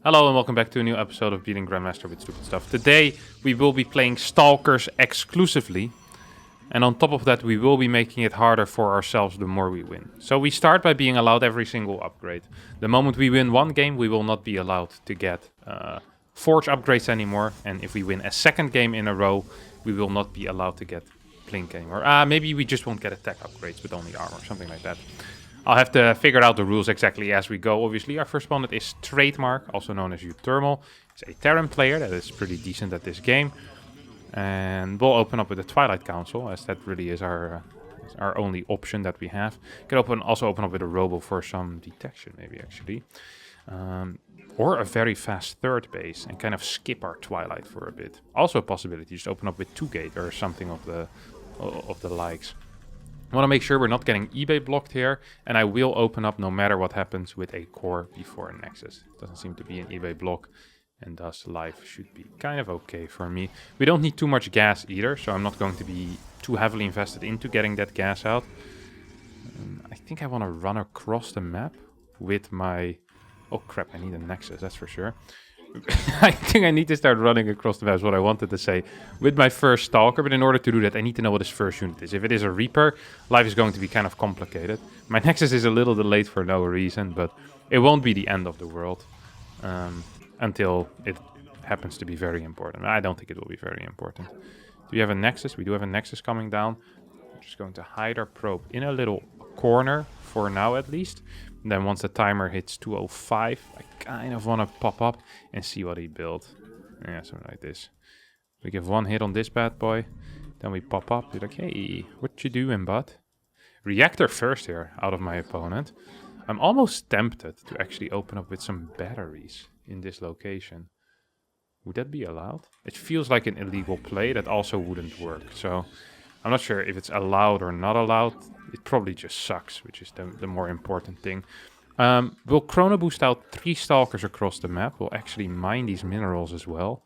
Hello and welcome back to a new episode of Beating Grandmaster with Stupid Stuff. Today we will be playing Stalkers exclusively, and on top of that we will be making it harder for ourselves the more we win. So we start by being allowed every single upgrade. The moment we win one game we will not be allowed to get Forge upgrades anymore, and if we win a second game in a row we will not be allowed to get Blink anymore. Maybe we just won't get attack upgrades but only armor, something like that. I'll have to figure out the rules exactly as we go. Obviously, our first opponent is Trademark, also known as U-Thermal. He's a Terran player that is pretty decent at this game. And we'll open up with the Twilight Council, as that really is our only option that we have. Can also open up with a Robo for some detection, maybe, actually. Or a very fast third base and kind of skip our Twilight for a bit. Also a possibility, just open up with 2-gate or something of the likes. I want to make sure we're not getting eBay blocked here, and I will open up no matter what happens with a core before a Nexus. Doesn't seem to be an eBay block, and thus life should be kind of okay for me. We don't need too much gas either, so I'm not going to be too heavily invested into getting that gas out. I think I want to run across the map with my... Oh crap, I need a Nexus, that's for sure. I think I need to start running across the map, is what I wanted to say, with my first Stalker, but in order to do that I need to know what his first unit is. If it is a Reaper, life is going to be kind of complicated. My Nexus is a little delayed for no reason, but it won't be the end of the world until it happens to be very important. I don't think it will be very important. Do we have a Nexus? We do have a Nexus coming down. I'm just going to hide our probe in a little corner, for now at least. And then once the timer hits 2:05, I kind of want to pop up and see what he built. Yeah, something like this. We give one hit on this bad boy, then we pop up. We're like, hey, what you doing, bud? Reactor first here, out of my opponent. I'm almost tempted to actually open up with some batteries in this location. Would that be allowed? It feels like an illegal play that also wouldn't work. So I'm not sure if it's allowed or not allowed. It probably just sucks, which is the more important thing. We'll chrono boost out 3 Stalkers across the map. We'll actually mine these minerals as well.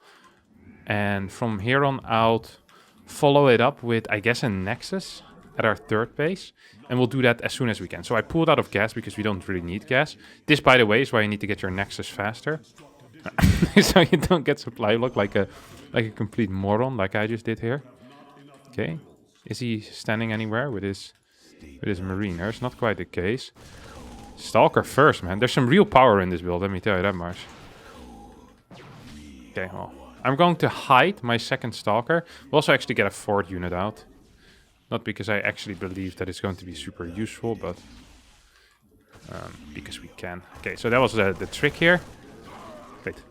And from here on out, follow it up with, I guess, a Nexus at our third base. And we'll do that as soon as we can. So I pulled out of gas because we don't really need gas. This, by the way, is why you need to get your Nexus faster. So you don't get supply block like a complete moron like I just did here. Okay. Is he standing anywhere with his Mariner? It's not quite the case. Stalker first, man. There's some real power in this build, let me tell you that much. Okay, well, I'm going to hide my second Stalker. We'll also actually get a fourth unit out. Not because I actually believe that it's going to be super useful, but because we can. Okay, so that was the trick here. Wait,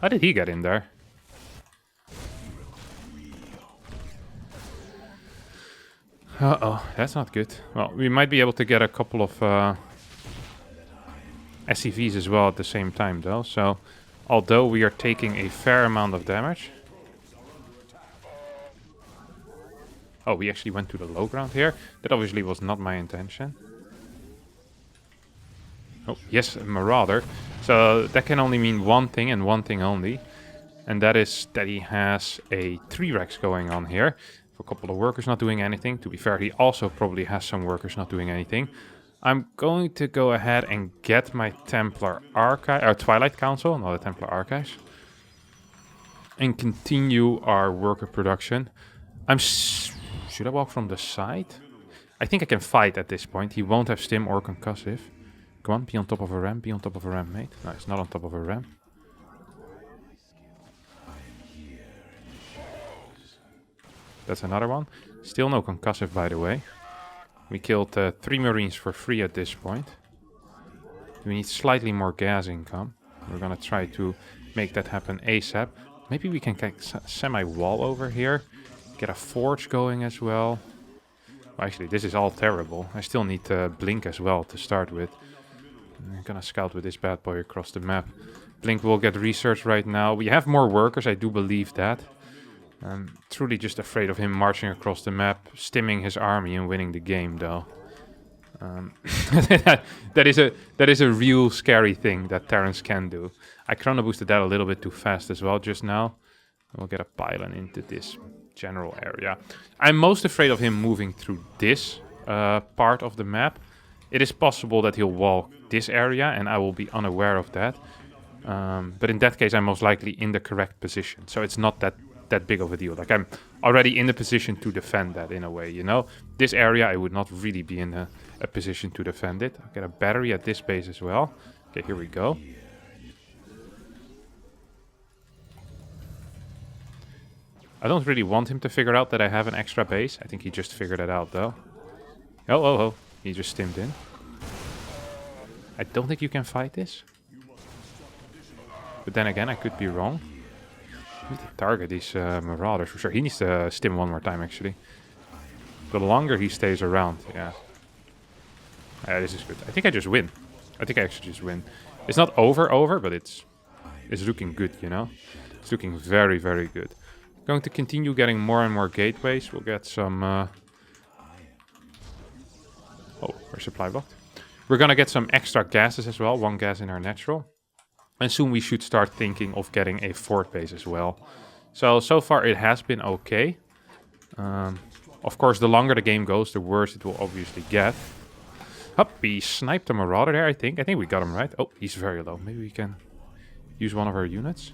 how did he get in there? Uh-oh, that's not good. Well, we might be able to get a couple of SCVs as well at the same time, though. So, although we are taking a fair amount of damage... Oh, we actually went to the low ground here. That obviously was not my intention. Oh, yes, a Marauder. So, that can only mean one thing and one thing only. And that is that he has a 3-Rex going on here. A couple of workers not doing anything. To be fair, he also probably has some workers not doing anything. I'm going to go ahead and get my Templar Archive, or Twilight Council, not the Templar Archives, and continue our worker production. Should I walk from the side? I think I can fight at this point. He won't have stim or concussive. Come on, be on top of a ram, be on top of a ram, mate. No, it's not on top of a ram. That's another one. Still no concussive, by the way. We killed 3 Marines for free at this point. We need slightly more gas income. We're gonna try to make that happen ASAP. Maybe we can get semi-wall over here. Get a forge going as well. Actually, this is all terrible. I still need Blink as well to start with. I'm gonna scout with this bad boy across the map. Blink will get research right now. We have more workers, I do believe that. I'm truly just afraid of him marching across the map, stimming his army and winning the game, though. That is a real scary thing that Terrans can do. I chrono boosted that a little bit too fast as well just now. We'll get a pylon into this general area. I'm most afraid of him moving through this part of the map. It is possible that he'll walk this area and I will be unaware of that. But in that case, I'm most likely in the correct position. So it's not that big of a deal. Like, I'm already in the position to defend that in a way, you know? This area, I would not really be in a position to defend it. I'll get a battery at this base as well. Okay, here we go. I don't really want him to figure out that I have an extra base. I think he just figured it out, though. Oh. He just stimmed in. I don't think you can fight this. But then again, I could be wrong. I need to target these marauders for sure. He needs to stim one more time, actually. The longer he stays around, yeah. Yeah, this is good. I think I just win. I think I actually just win. It's not over, but it's looking good, you know? It's looking very, very good. Going to continue getting more and more gateways. We'll get some... Oh, we're supply blocked. We're gonna get some extra gases as well. 1 gas in our natural. And soon we should start thinking of getting a fort base as well. So far it has been okay. Of course, the longer the game goes, the worse it will obviously get. Up, we sniped a marauder there, I think. I think we got him right. Oh, he's very low. Maybe we can use one of our units.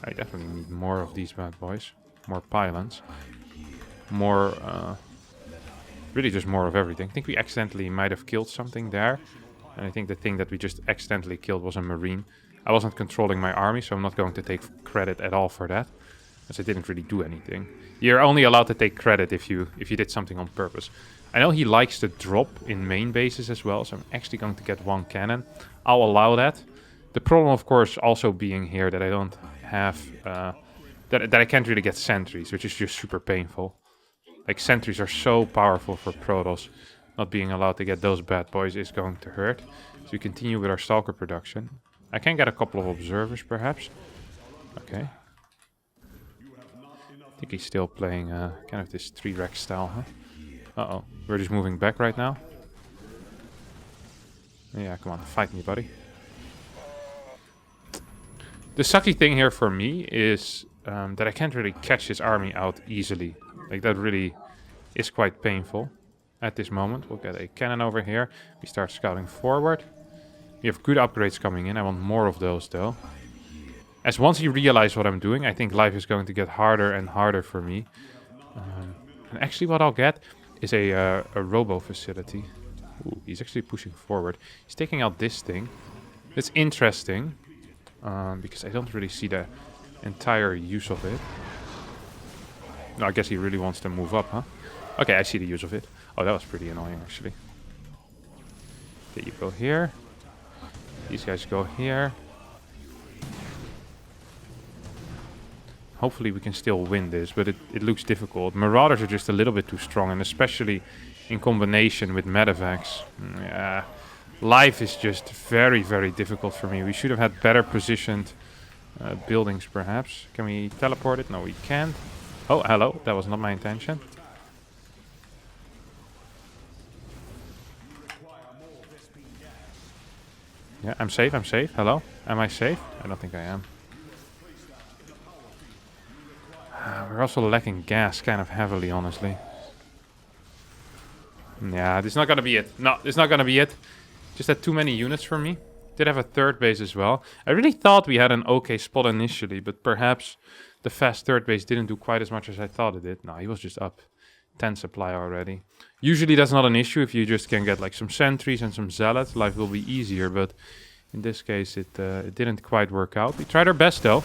I definitely need more of these bad boys. More pylons. More, really just more of everything. I think we accidentally might have killed something there. And I think the thing that we just accidentally killed was a marine. I wasn't controlling my army, so I'm not going to take credit at all for that. As I didn't really do anything. You're only allowed to take credit if you did something on purpose. I know he likes to drop in main bases as well, so I'm actually going to get 1 cannon. I'll allow that. The problem, of course, also being here that I don't have... that I can't really get sentries, which is just super painful. Like, sentries are so powerful for Protoss. Not being allowed to get those bad boys is going to hurt. So we continue with our Stalker production. I can get a couple of observers, perhaps. Okay. I think he's still playing kind of this 3-rack style, huh? Uh-oh. We're just moving back right now. Yeah, come on. Fight me, buddy. The sucky thing here for me is that I can't really catch his army out easily. Like, that really is quite painful at this moment. We'll get a cannon over here. We start scouting forward. We have good upgrades coming in. I want more of those, though. As once you realize what I'm doing, I think life is going to get harder and harder for me. And actually what I'll get is a robo facility. Ooh, he's actually pushing forward. He's taking out this thing. It's interesting. Because I don't really see the entire use of it. No, I guess he really wants to move up, huh? Okay, I see the use of it. Oh, that was pretty annoying, actually. Okay, you go here. These guys go here. Hopefully we can still win this, but it looks difficult. Marauders are just a little bit too strong, and especially in combination with medevacs. Yeah, life is just very, very difficult for me. We should have had better positioned buildings, perhaps. Can we teleport it? No, we can't. Oh, hello. That was not my intention. Yeah, I'm safe, I'm safe. Hello? Am I safe? I don't think I am. We're also lacking gas kind of heavily, honestly. Yeah, this is not gonna be it. No, this is not gonna be it. Just had too many units for me. Did have a 3rd base as well. I really thought we had an okay spot initially, but perhaps the fast 3rd base didn't do quite as much as I thought it did. No, he was just up 10 supply already. Usually that's not an issue if you just can get like some sentries and some zealots. Life will be easier, but in this case it didn't quite work out. We tried our best though.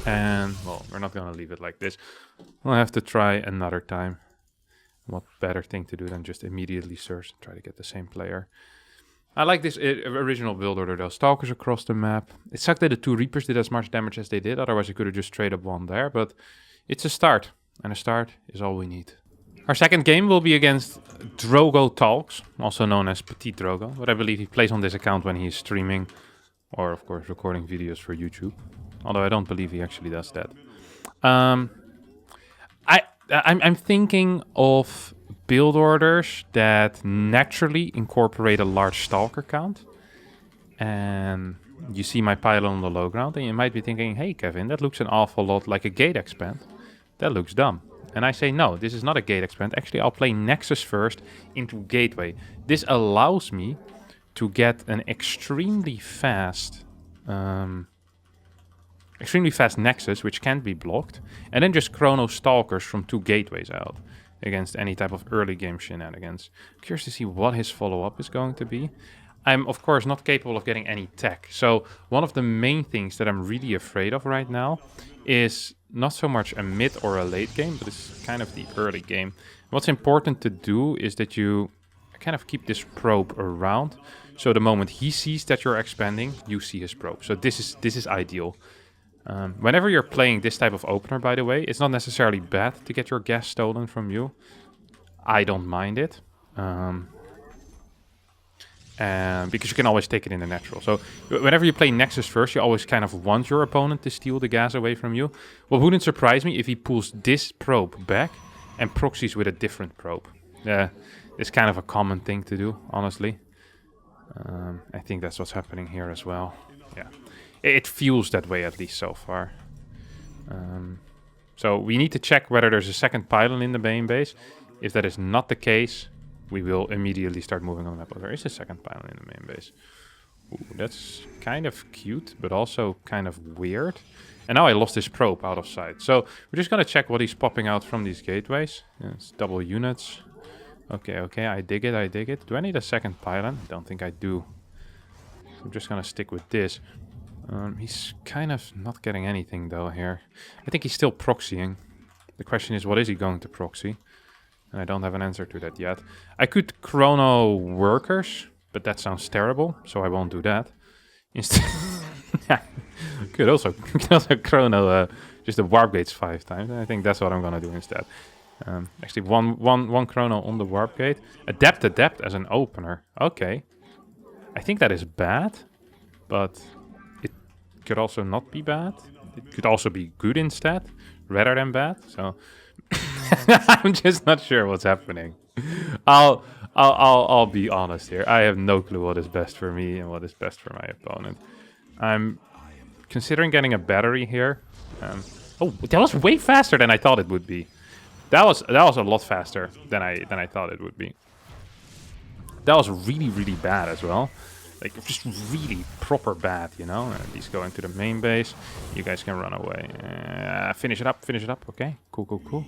And, well, we're not going to leave it like this. We'll have to try another time. What better thing to do than just immediately search and try to get the same player. I like this original build order though. Stalkers across the map. It sucked that the 2 Reapers did as much damage as they did. Otherwise I could have just traded 1 there. But it's a start. And a start is all we need. Our second game will be against Drogo Talks. Also known as Petit Drogo. But I believe he plays on this account when he is streaming. Or of course recording videos for YouTube. Although I don't believe he actually does that. I'm thinking of build orders that naturally incorporate a large Stalker count. And you see my pylon on the low ground and you might be thinking, hey Kevin, that looks an awful lot like a gate expand. That looks dumb. And I say, no, this is not a gate expand. Actually, I'll play Nexus first into Gateway. This allows me to get an extremely fast Nexus, which can't be blocked, and then just Chrono Stalkers from 2 gateways out against any type of early game shenanigans. Curious to see what his follow-up is going to be. I'm, of course, not capable of getting any tech. So one of the main things that I'm really afraid of right now is not so much a mid or a late game, but it's kind of the early game. What's important to do is that you kind of keep this probe around. So the moment he sees that you're expanding, you see his probe. So this is ideal. Whenever you're playing this type of opener, by the way, it's not necessarily bad to get your gas stolen from you. I don't mind it. Because you can always take it in the natural. So whenever you play Nexus first, you always kind of want your opponent to steal the gas away from you. What wouldn't surprise me if he pulls this probe back and proxies with a different probe. Yeah, it's kind of a common thing to do, honestly. I think that's what's happening here as well. Yeah. It feels that way, at least so far. So we need to check whether there's a second pylon in the main base. If that is not the case, we will immediately start moving on the map. Oh, there is a second pylon in the main base. Ooh, that's kind of cute, but also kind of weird. And now I lost this probe out of sight. So we're just going to check what he's popping out from these gateways. Yeah, it's double units. Okay, I dig it. Do I need a second pylon? Don't think I do. I'm just going to stick with this. He's kind of not getting anything, though, here. I think he's still proxying. The question is, what is he going to proxy? And I don't have an answer to that yet. I could chrono workers, but that sounds terrible, so I won't do that. Instead, yeah, could also chrono just the warp gates 5 times. I think that's what I'm gonna do instead. Actually, one chrono on the warp gate. Adept as an opener. Okay, I think that is bad, but it could also not be bad. It could also be good instead, rather than bad. So. I'm just not sure what's happening. I'll be honest here. I have no clue what is best for me and what is best for my opponent. I'm considering getting a battery here. Oh, that was way faster than I thought it would be. That was a lot faster than I thought it would be. That was really bad as well. Like, just really proper bad, you know? He's going to the main base. You guys can run away. Finish it up. Okay, cool.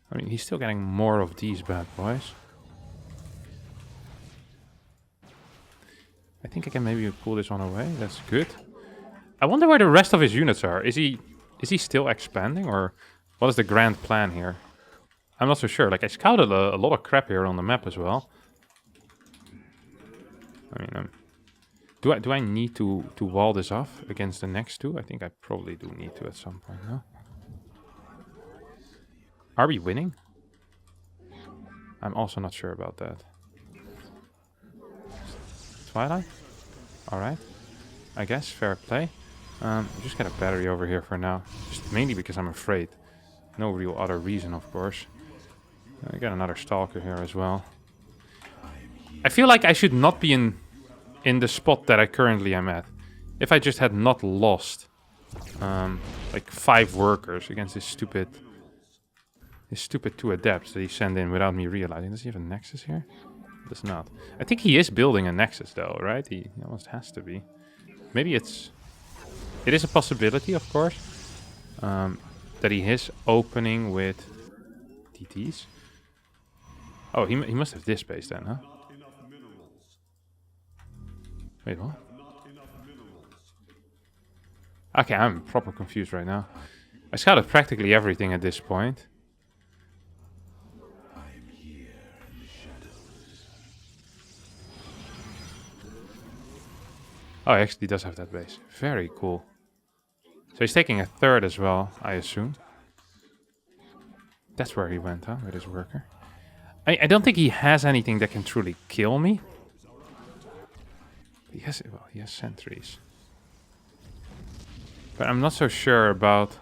I mean, he's still getting more of these bad boys. I think I can maybe pull this one away. That's good. I wonder where the rest of his units are. Is he still expanding, or what is the grand plan here? I'm not so sure. Like, I scouted a lot of crap here on the map as well. I mean, do I need to wall this off against the next two? I think I probably do need to at some point, no? Are we winning? I'm also not sure about that. Twilight? Alright. I guess, fair play. Just get a battery over here for now. Just mainly because I'm afraid. No real other reason, of course. I got another Stalker here as well. I feel like I should not be in the spot that I currently am at. If I just had not lost like 5 workers against this stupid 2 adepts that he sent in without me realizing. Does he have a Nexus here? Does not. I think he is building a Nexus though, right? He almost has to be. Maybe it is a possibility, of course, that he is opening with TTs. Oh, he must have this base then, huh? Wait, what? Okay, I'm proper confused right now. I scouted practically everything at this point. Oh, he actually does have that base. Very cool. So he's taking a 3rd as well, I assume. That's where he went, huh? With his worker. I don't think he has anything that can truly kill me. He has sentries. But I'm not so sure about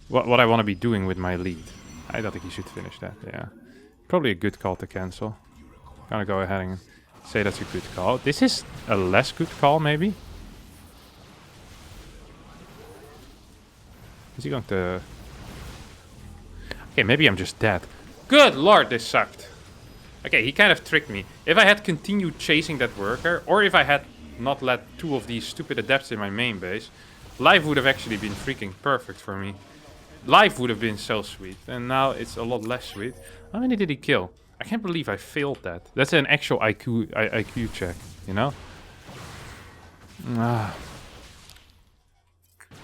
what I want to be doing with my lead. I don't think he should finish that, yeah. Probably a good call to cancel. Gonna go ahead and say that's a good call. This is a less good call, maybe. Is he going to... Okay, maybe I'm just dead. Good lord, this sucked. Okay, he kind of tricked me. If I had continued chasing that worker, or if I had not let 2 of these stupid adepts in my main base, life would have actually been freaking perfect for me. Life would have been so sweet. And now it's a lot less sweet. How many did he kill? I can't believe I failed that. That's an actual IQ check, you know?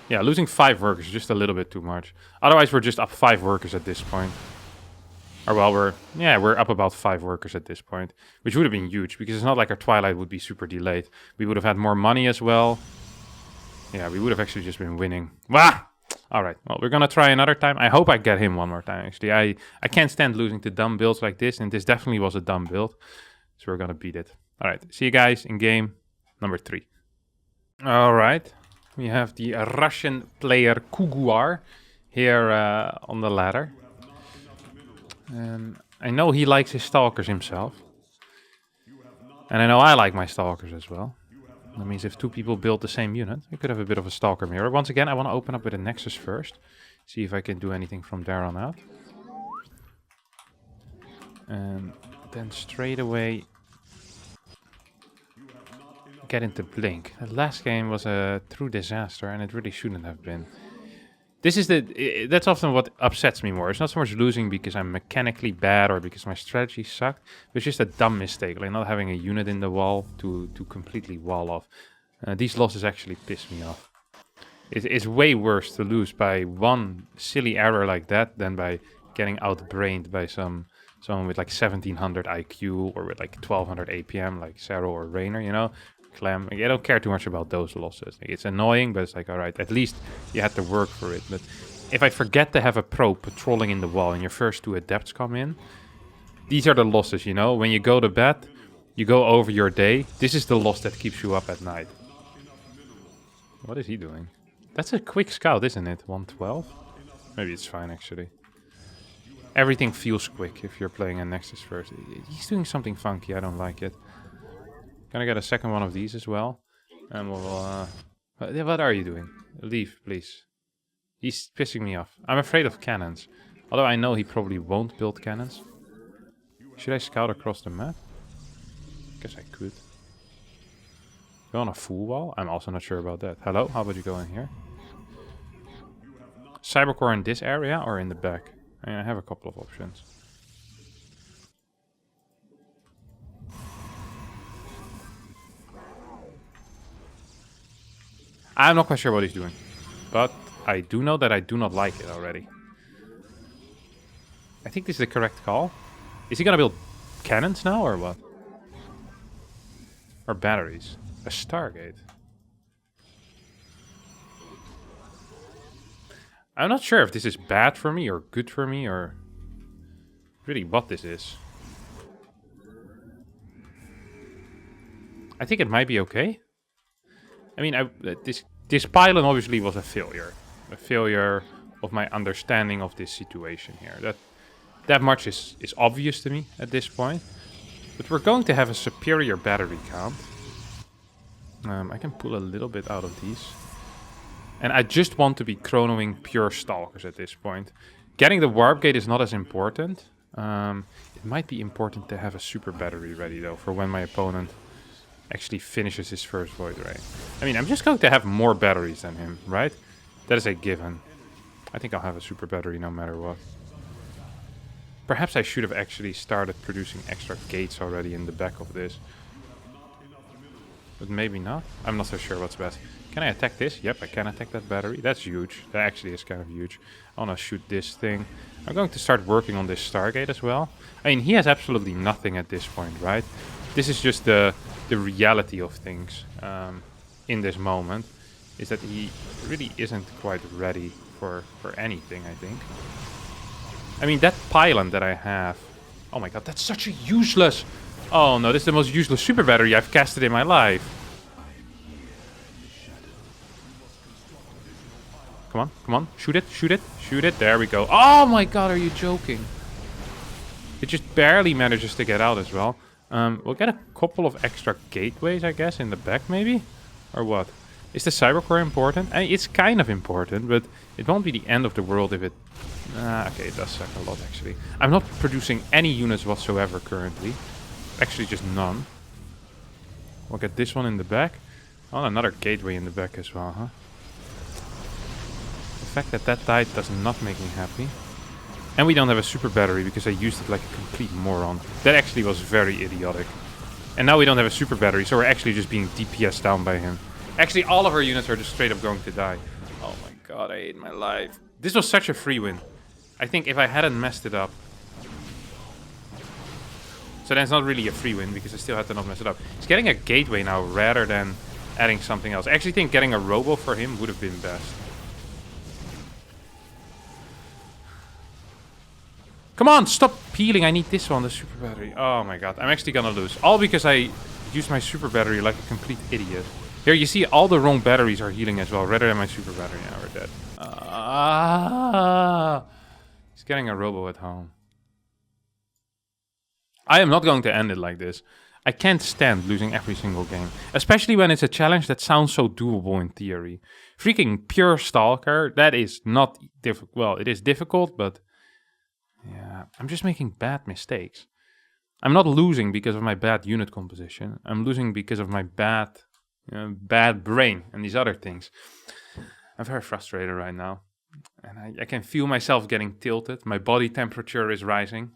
Yeah, losing 5 workers is just a little bit too much. Otherwise, we're just up 5 workers at this point. Or well, we're up about 5 workers at this point. Which would have been huge, because it's not like our Twilight would be super delayed. We would have had more money as well. Yeah, we would have actually just been winning. Wah! Alright, well, we're gonna try another time. I hope I get him one more time, actually. I can't stand losing to dumb builds like this, and this definitely was a dumb build. So we're gonna beat it. Alright, see you guys in game number 3. Alright. We have the Russian player Kuguar here on the ladder. I know he likes his Stalkers himself. And I know I like my Stalkers as well. That means if 2 people build the same unit, we could have a bit of a Stalker mirror. Once again, I want to open up with a Nexus first. See if I can do anything from there on out. And then straight away get into Blink. That last game was a true disaster, and it really shouldn't have been. This is that's often what upsets me more. It's not so much losing because I'm mechanically bad or because my strategy sucked. It's just a dumb mistake, like not having a unit in the wall to completely wall off. These losses actually piss me off. It's way worse to lose by one silly error like that than by getting outbrained by someone with like 1700 IQ or with like 1200 APM like Zero or Rainer, you know? Clem. I don't care too much about those losses. Like, it's annoying, but it's like, alright, at least you had to work for it. But if I forget to have a pro patrolling in the wall and your first 2 adepts come in, these are the losses, you know? When you go to bed, you go over your day. This is the loss that keeps you up at night. What is he doing? That's a quick scout, isn't it? 112? Maybe it's fine, actually. Everything feels quick if you're playing a Nexus first. He's doing something funky. I don't like it. Gonna get a second one of these as well. And we'll... what are you doing? Leave, please. He's pissing me off. I'm afraid of cannons. Although I know he probably won't build cannons. Should I scout across the map? Guess I could. Go on a full wall? I'm also not sure about that. Hello? How about you go in here? Cybercore in this area or in the back? I have a couple of options. I'm not quite sure what he's doing. But I do know that I do not like it already. I think this is the correct call. Is he gonna build cannons now or what? Or batteries? A Stargate. I'm not sure if this is bad for me or good for me or really what this is. I think it might be okay. I mean, this pylon obviously was a failure. A failure of my understanding of this situation here. That much is obvious to me at this point. But we're going to have a superior battery count. I can pull a little bit out of these. And I just want to be chronoing pure Stalkers at this point. Getting the Warp Gate is not as important. It might be important to have a super battery ready though, for when my opponent actually finishes his first Void Ray. I mean, I'm just going to have more batteries than him, right? That is a given. I think I'll have a super battery no matter what. Perhaps I should have actually started producing extra gates already in the back of this. But maybe not. I'm not so sure what's best. Can I attack this? Yep, I can attack that battery. That's huge. That actually is kind of huge. I want to shoot this thing. I'm going to start working on this Stargate as well. I mean, he has absolutely nothing at this point, right? This is just the reality of things in this moment. Is that he really isn't quite ready for anything, I think. I mean, that pylon that I have... Oh my god, that's such a useless... Oh no, this is the most useless super battery I've casted in my life. Come on, come on. Shoot it, shoot it, shoot it. There we go. Oh my god, are you joking? It just barely manages to get out as well. We'll get a couple of extra gateways, I guess, in the back, maybe? Or what? Is the cybercore important? It's kind of important, but it won't be the end of the world if it... okay, it does suck a lot, actually. I'm not producing any units whatsoever currently. Actually, just none. We'll get this one in the back. Oh, another gateway in the back as well, huh? The fact that that died does not make me happy. And we don't have a super battery because I used it like a complete moron. That actually was very idiotic. And now we don't have a super battery, so we're actually just being DPS down by him. Actually, all of our units are just straight up going to die. Oh my god, I hate my life. This was such a free win. I think if I hadn't messed it up... So that's not really a free win because I still had to not mess it up. He's getting a gateway now rather than adding something else. I actually think getting a robo for him would have been best. Come on, stop peeling. I need this one, the super battery. Oh my god, I'm actually gonna lose. All because I used my super battery like a complete idiot. Here, you see all the wrong batteries are healing as well, rather than my super battery. Now we're dead. He's getting a robo at home. I am not going to end it like this. I can't stand losing every single game. Especially when it's a challenge that sounds so doable in theory. Freaking pure Stalker, that is not difficult. Well, it is difficult, but... yeah, I'm just making bad mistakes. I'm not losing because of my bad unit composition. I'm losing because of my bad brain and these other things. I'm very frustrated right now. And I can feel myself getting tilted. My body temperature is rising.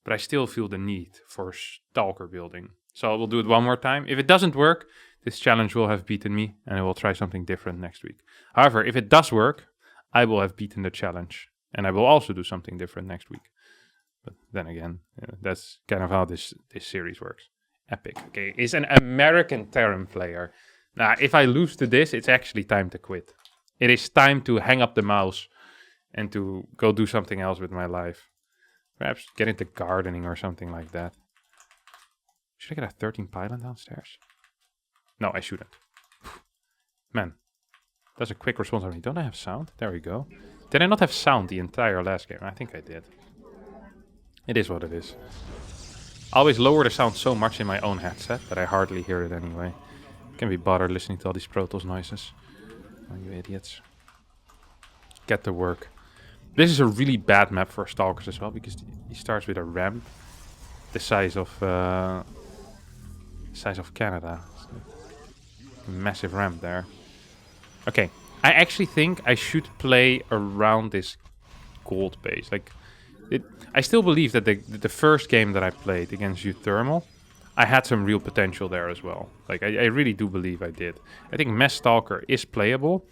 But I still feel the need for Stalker building. So we'll do it one more time. If it doesn't work, this challenge will have beaten me. And I will try something different next week. However, if it does work, I will have beaten the challenge. And I will also do something different next week. But then again, that's kind of how this series works. Epic. Okay, is an American Terran player. Now, if I lose to this, it's actually time to quit. It is time to hang up the mouse and to go do something else with my life. Perhaps get into gardening or something like that. Should I get a 13 pylon downstairs? No, I shouldn't. Man, that's a quick response on me. Don't I have sound? There we go. Did I not have sound the entire last game? I think I did. It is what it is. I always lower the sound so much in my own headset that I hardly hear it anyway. Can't be bothered listening to all these Pro Tools noises. Oh, you idiots. Get to work. This is a really bad map for Stalkers as well because he starts with a ramp the size of Canada. A massive ramp there. Okay. I actually think I should play around this gold base. Like, I still believe that the first game that I played against Thermal, I had some real potential there as well. Like, I really do believe I did. I think Mess Stalker is playable.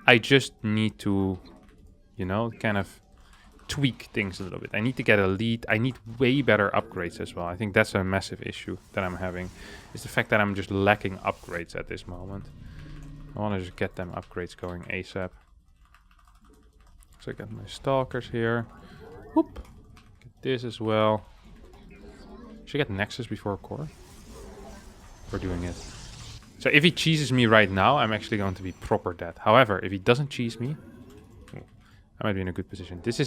I just need to, you know, kind of tweak things a little bit. I need to get a lead. I need way better upgrades as well. I think that's a massive issue that I'm having. Is the fact that I'm just lacking upgrades at this moment. I want to just get them upgrades going ASAP. So I got my Stalkers here. Whoop. Get this as well. Should I get Nexus before Core? We're doing it. So if he cheeses me right now, I'm actually going to be proper dead. However, if he doesn't cheese me, I might be in a good position. This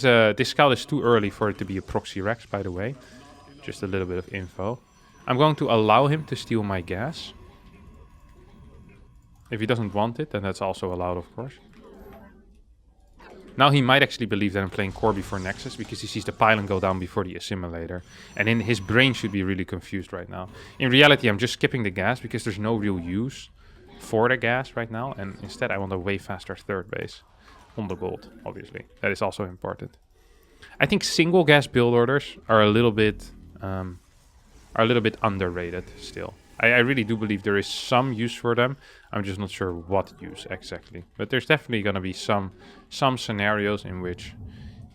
scout is too early for it to be a proxy Rex, by the way. Just a little bit of info. I'm going to allow him to steal my gas. If he doesn't want it, then that's also allowed, of course. Now he might actually believe that I'm playing core before Nexus because he sees the pylon go down before the assimilator. And in his brain should be really confused right now. In reality, I'm just skipping the gas because there's no real use for the gas right now. And instead, I want a way faster third base on the gold, obviously. That is also important. I think single gas build orders are a little bit underrated still. I really do believe there is some use for them. I'm just not sure what use exactly. But there's definitely going to be some scenarios in which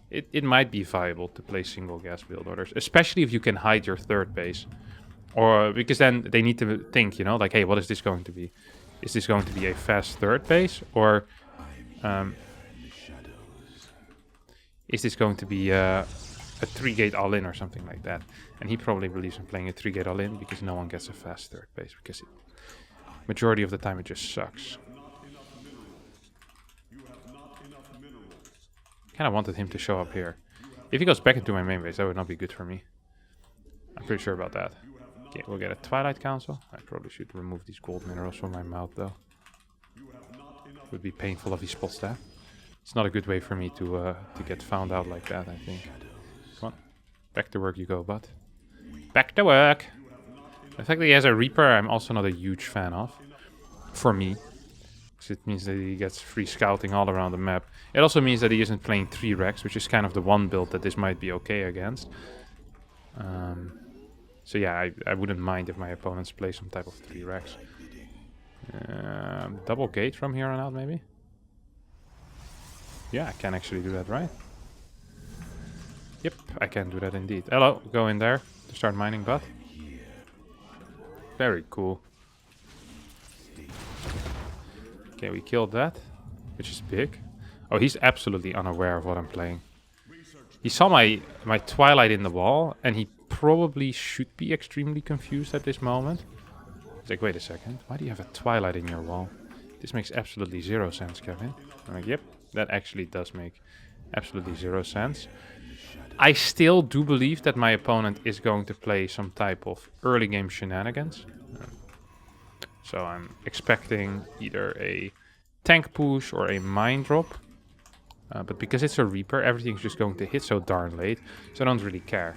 it might be viable to play single gas build orders. Especially if you can hide your third base. Or because then they need to think, you know, like, hey, what is this going to be? Is this going to be a fast third base? Or is this going to be a 3-gate all-in or something like that? And he probably believes in playing a 3-gate all-in because no one gets a fast third base. Because majority of the time it just sucks. Kind of wanted him to show up here. If he goes back into my main base, that would not be good for me. I'm pretty sure about that. Okay, we'll get a Twilight Council. I probably should remove these gold minerals from my mouth, though. It would be painful if he spots that. It's not a good way for me to get found out like that, I think. Come on. Back to work you go, bud. Back to work! The fact that he has a Reaper, I'm also not a huge fan of. For me. Because it means that he gets free scouting all around the map. It also means that he isn't playing 3 Rex, which is kind of the one build that this might be okay against. So yeah, I wouldn't mind if my opponents play some type of 3 Rex. Double gate from here on out, maybe? Yeah, I can actually do that, right? Yep, I can do that indeed. Hello, go in there to start mining, bud. Very cool. Okay, we killed that, which is big. Oh, he's absolutely unaware of what I'm playing. He saw my Twilight in the wall, and he probably should be extremely confused at this moment. He's like, wait a second, why do you have a Twilight in your wall? This makes absolutely 0 sense, Kevin. I'm like, yep, that actually does make absolutely 0 sense. I still do believe that my opponent is going to play some type of early game shenanigans. So I'm expecting either a tank push or a mine drop. But because it's a Reaper, everything's just going to hit so darn late. So I don't really care.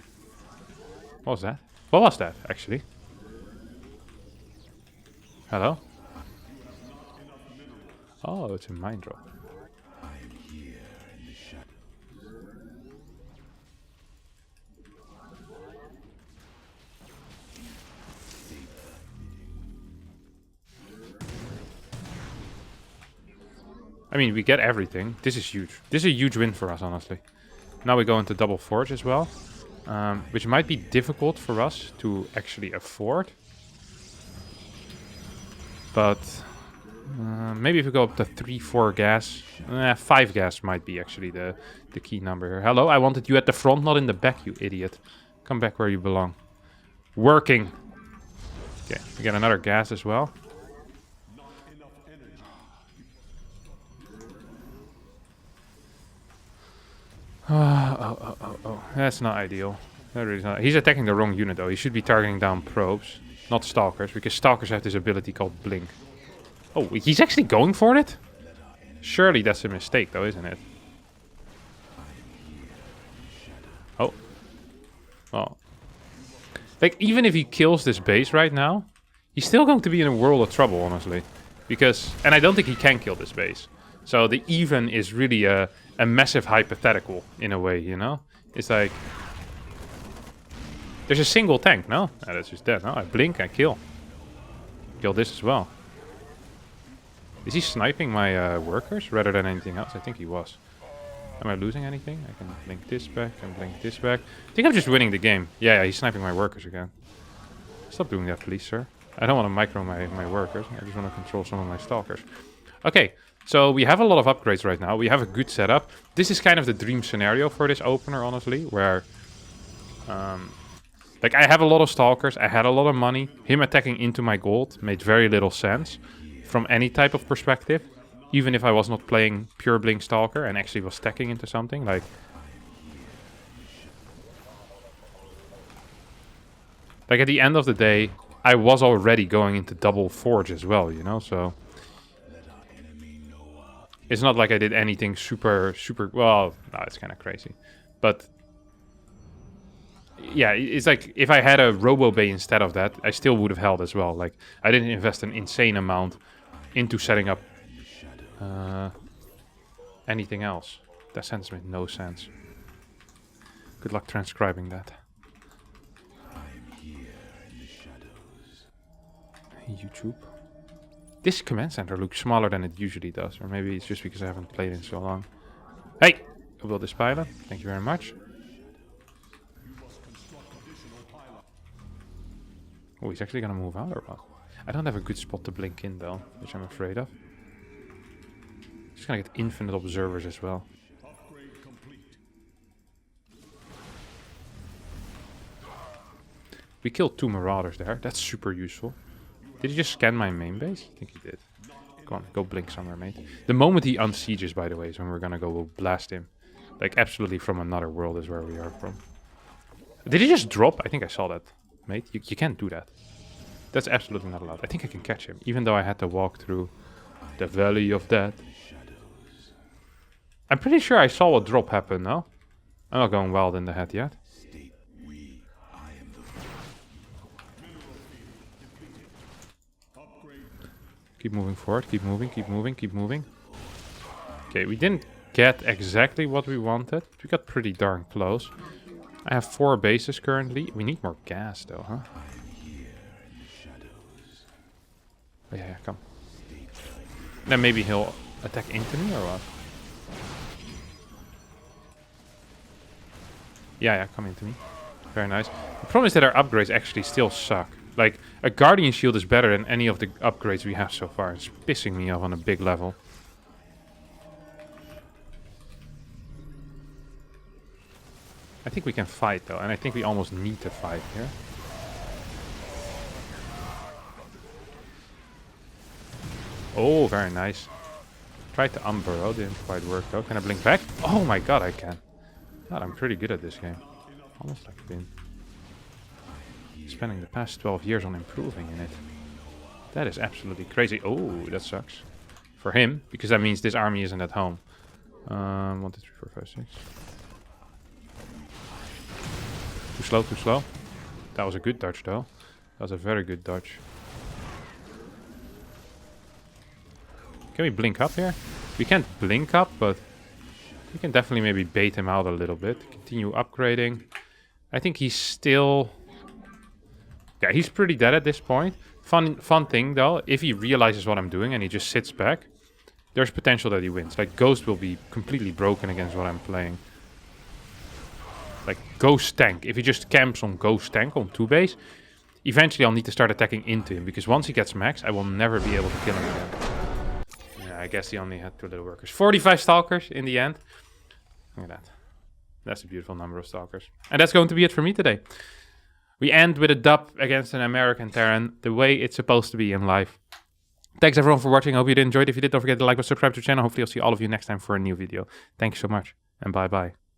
What was that? What was that, actually? Hello? Oh, it's a mine drop. I mean, we get everything. This is huge. This is a huge win for us, honestly. Now we go into double forge as well. Which might be difficult for us to actually afford. But maybe if we go up to 3-4 gas. 5 gas might be actually the key number here. Hello, I wanted you at the front, not in the back, you idiot. Come back where you belong. Working. Okay, we get another gas as well. Oh. That's not ideal. That really is not. He's attacking the wrong unit, though. He should be targeting down probes, not Stalkers, because Stalkers have this ability called Blink. Oh, he's actually going for it? Surely that's a mistake, though, isn't it? Oh. Oh. Like, even if he kills this base right now, he's still going to be in a world of trouble, honestly. Because, and I don't think he can kill this base. So the even is really a massive hypothetical, in a way, you know? It's like... There's a single tank, no? Oh, that's just dead. No, I blink, I kill. Kill this as well. Is he sniping my workers rather than anything else? I think he was. Am I losing anything? I can blink this back and blink this back. I think I'm just winning the game. Yeah, he's sniping my workers again. Stop doing that, please, sir. I don't want to micro my workers. I just want to control some of my Stalkers. Okay, so we have a lot of upgrades right now. We have a good setup. This is kind of the dream scenario for this opener, honestly, where... like, I have a lot of Stalkers, I had a lot of money. Him attacking into my gold made very little sense from any type of perspective. Even if I was not playing pure Blink Stalker and actually was stacking into something, like... Like, at the end of the day, I was already going into double forge as well, you know, so... It's not like I did anything super... Well, no, it's kind of crazy. But... Yeah, it's like, if I had a Robo Bay instead of that, I still would have held as well. Like, I didn't invest an insane amount into setting up anything else. That sentence made no sense. Good luck transcribing that. YouTube. This command center looks smaller than it usually does. Or maybe it's just because I haven't played in so long. Hey! Build this pilot. Thank you very much. Oh, he's actually gonna move out or what? I don't have a good spot to blink in though, which I'm afraid of. Just gonna get infinite observers as well. We killed 2 Marauders there. That's super useful. Did he just scan my main base? I think he did. Go on, go blink somewhere, mate. The moment he unsieges, by the way, is when we're gonna go blast him. Like, absolutely from another world is where we are from. Did he just drop? I think I saw that. mate. You can't do that. That's absolutely not allowed. I think I can catch him, even though I had to walk through the Valley of Death. I'm pretty sure I saw a drop happen, no? I'm not going wild in the head yet. Keep moving forward, keep moving, keep moving, keep moving. Okay, we didn't get exactly what we wanted. We got pretty darn close. I have 4 bases currently. We need more gas though, huh? Oh, yeah, come. Then maybe he'll attack into me or what? Yeah, come into me. Very nice. The problem is that our upgrades actually still suck. Like, a Guardian Shield is better than any of the upgrades we have so far. It's pissing me off on a big level. I think we can fight though, and I think we almost need to fight here. Oh, very nice. Tried to unburrow, didn't quite work though. Can I blink back? Oh my god, I can. God, I'm pretty good at this game. Almost like I've been spending the past 12 years on improving in it. That is absolutely crazy. Oh, that sucks. For him, because that means this army isn't at home. 1, 2, 3, 4, 5, 6. Too slow, too slow. That was a good dodge though. That was a very good dodge. Can we blink up here? We can't blink up, but we can definitely maybe bait him out a little bit. Continue upgrading. I think he's still... Yeah, he's pretty dead at this point. Fun thing though, if he realizes what I'm doing and he just sits back, there's potential that he wins. Like, Ghost will be completely broken against what I'm playing. Like, Ghost tank. If he just camps on Ghost tank on 2 base, eventually I'll need to start attacking into him, because once he gets max, I will never be able to kill him again. Yeah, I guess he only had 2 little workers. 45 Stalkers in the end. Look at that. That's a beautiful number of Stalkers. And that's going to be it for me today. We end with a dub against an American Terran, the way it's supposed to be in life. Thanks everyone for watching. I hope you did enjoy it. If you did, don't forget to like and subscribe to the channel. Hopefully I'll see all of you next time for a new video. Thank you so much, and bye bye.